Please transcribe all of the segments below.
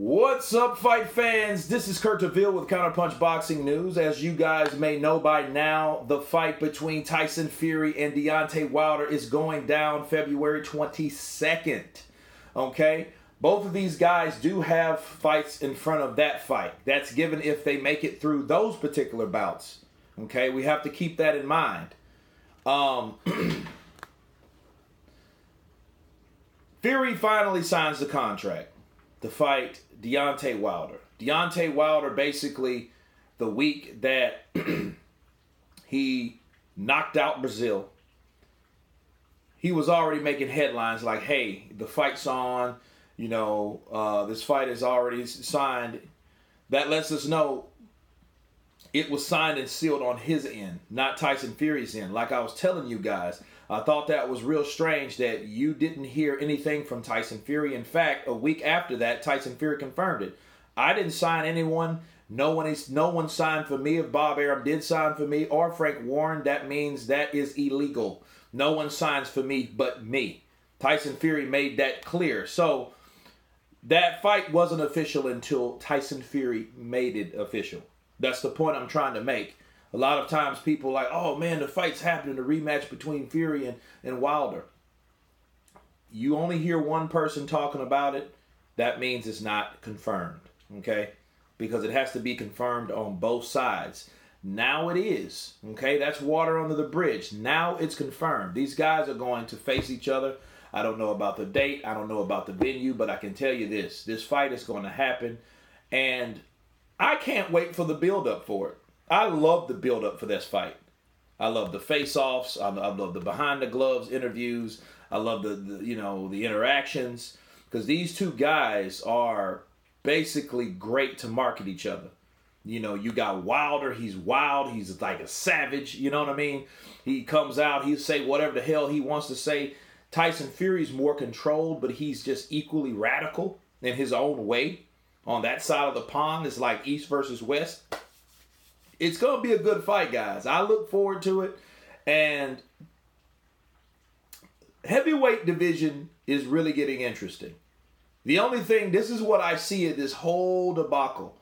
What's up, fight fans? This is Kurt DeVille with Counterpunch Boxing News. As you guys may know by now, the fight between Tyson Fury and Deontay Wilder is going down February 22nd. Okay? Both of these guys do have fights in front of that fight. That's given if they make it through those particular bouts. Okay? We have to keep that in mind. Fury finally signs the contract to fight Deontay Wilder. Deontay Wilder, basically, the week that he knocked out Brazil, he was already making headlines like, hey, the fight's on, this fight is already signed. That lets us know it was signed and sealed on his end, not Tyson Fury's end. Like I was telling you guys, I thought that was real strange that you didn't hear anything from Tyson Fury. In fact, a week after that, Tyson Fury confirmed it. I didn't sign anyone. No one signed for me. If Bob Arum did sign for me or Frank Warren, that means that is illegal. No one signs for me but me. Tyson Fury made that clear. So that fight wasn't official until Tyson Fury made it official. That's the point I'm trying to make. A lot of times people are like, oh man, the fight's happening, the rematch between Fury and Wilder. You only hear one person talking about it. That means it's not confirmed, okay? Because it has to be confirmed on both sides. Now it is, okay? That's water under the bridge. Now it's confirmed. These guys are going to face each other. I don't know about the date. I don't know about the venue, but I can tell you this. This fight is going to happen, and I can't wait for the build-up for it. I love the build-up for this fight. I love the face-offs. I love the behind-the-gloves interviews. I love the interactions. Because these two guys are basically great to market each other. You got Wilder. He's wild. He's like a savage. You know what I mean? He comes out. He'll say whatever the hell he wants to say. Tyson Fury's more controlled, but he's just equally radical in his own way. On that side of the pond, it's like East versus West. It's going to be a good fight, guys. I look forward to it. And heavyweight division is really getting interesting. The only thing, this is what I see in this whole debacle.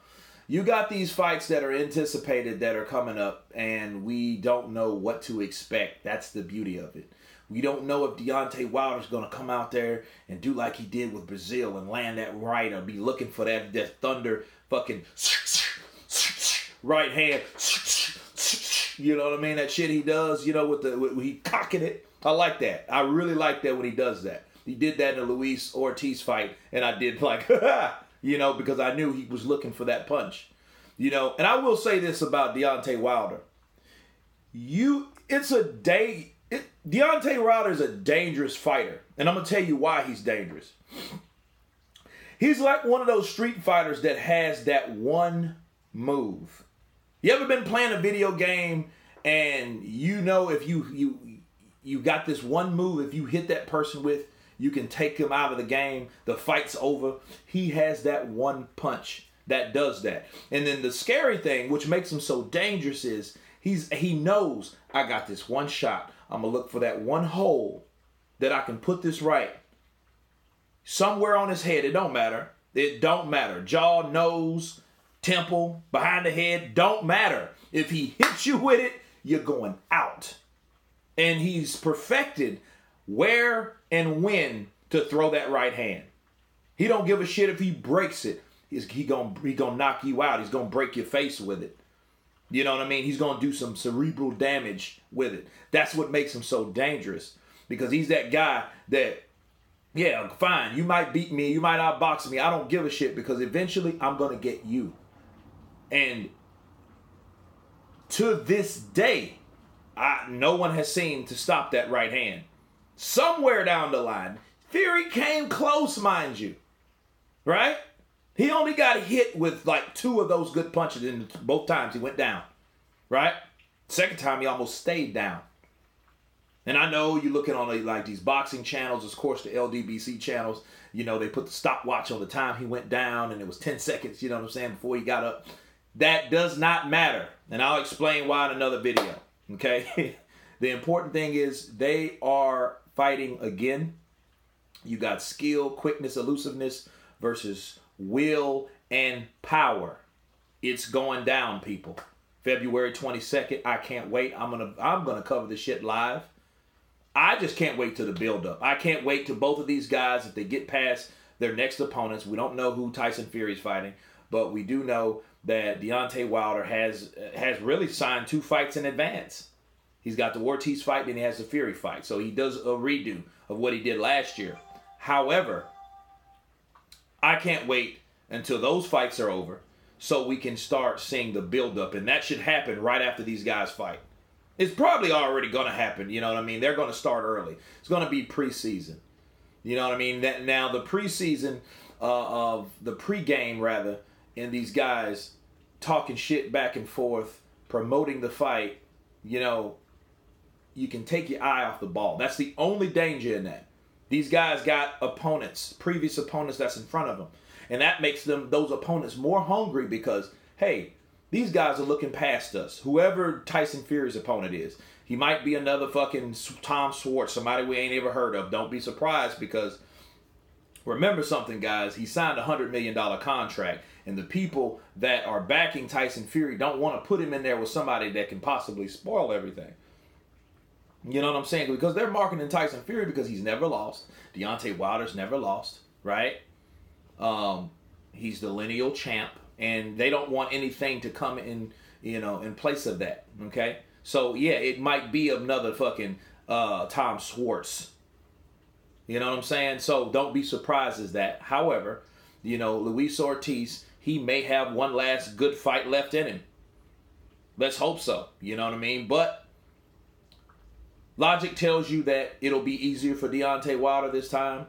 You got these fights that are anticipated that are coming up, and we don't know what to expect. That's the beauty of it. We don't know if Deontay Wilder's going to come out there and do like he did with Brazil and land that right, or be looking for that thunder fucking right hand. You know what I mean? That shit he does, with he cocking it. I like that. I really like that when he does that. He did that in the Luis Ortiz fight, and I did like, because I knew he was looking for that punch. And I will say this about Deontay Wilder. Deontay Wilder is a dangerous fighter, and I'm going to tell you why he's dangerous. He's like one of those street fighters that has that one move. You ever been playing a video game and if you got this one move, if you hit that person with, you can take him out of the game, the fight's over. He has that one punch that does that. And then the scary thing, which makes him so dangerous, is he knows, I got this one shot. I'm going to look for that one hole that I can put this right. Somewhere on his head, it don't matter. It don't matter. Jaw, nose, temple, behind the head, don't matter. If he hits you with it, you're going out. And he's perfected where and when to throw that right hand. He don't give a shit if he breaks it. He gonna knock you out. He's gonna break your face with it. You know what I mean? He's gonna do some cerebral damage with it. That's what makes him so dangerous. Because he's that guy that, yeah, fine, you might beat me, you might outbox me. I don't give a shit, because eventually I'm gonna get you. And to this day, no one has seemed to stop that right hand. Somewhere down the line, Fury came close, mind you. Right? He only got hit with like 2 of those good punches, and both times he went down. Right? Second time, he almost stayed down. And I know you're looking on like these boxing channels, of course, the LDBC channels. They put the stopwatch on the time he went down, and it was 10 seconds, you know what I'm saying, before he got up. That does not matter. And I'll explain why in another video. Okay? The important thing is they are fighting again. You got skill, quickness, elusiveness versus Will and Power. It's going down, people. February 22nd. I can't wait. I'm gonna cover this shit live. I just can't wait to the build-up. I can't wait till both of these guys, if they get past their next opponents. We don't know who Tyson Fury's fighting, but we do know that Deontay Wilder has really signed 2 fights in advance. He's got the Ortiz fight, and he has the Fury fight. So he does a redo of what he did last year. However, I can't wait until those fights are over so we can start seeing the build-up, and that should happen right after these guys fight. It's probably already going to happen, you know what I mean? They're going to start early. It's going to be preseason. You know what I mean? Now, the preseason, of the pregame, rather, and these guys talking shit back and forth, promoting the fight, you know, you can take your eye off the ball. That's the only danger in that. These guys got opponents, previous opponents that's in front of them. And that makes those opponents more hungry because, hey, these guys are looking past us. Whoever Tyson Fury's opponent is, he might be another fucking Tom Schwartz, somebody we ain't ever heard of. Don't be surprised because remember something, guys. He signed a $100 million contract, and the people that are backing Tyson Fury don't want to put him in there with somebody that can possibly spoil everything. You know what I'm saying? Because they're marketing Tyson Fury because he's never lost. Deontay Wilder's never lost, right? He's the lineal champ. And they don't want anything to come in, you know, in place of that. Okay? So, yeah, it might be another fucking Tom Schwartz. You know what I'm saying? So, don't be surprised as that. However, you know, Luis Ortiz, he may have one last good fight left in him. Let's hope so. You know what I mean? But logic tells you that it'll be easier for Deontay Wilder this time.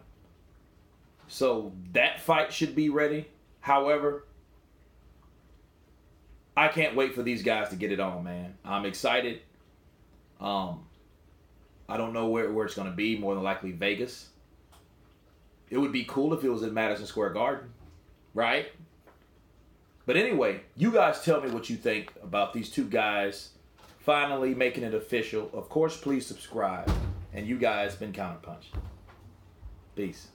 So, that fight should be ready. However, I can't wait for these guys to get it on, man. I'm excited. I don't know where it's going to be. More than likely Vegas. It would be cool if it was at Madison Square Garden, right? But anyway, you guys tell me what you think about these 2 guys finally making it official. Of course, please subscribe. And you guys been Counterpunch. Peace.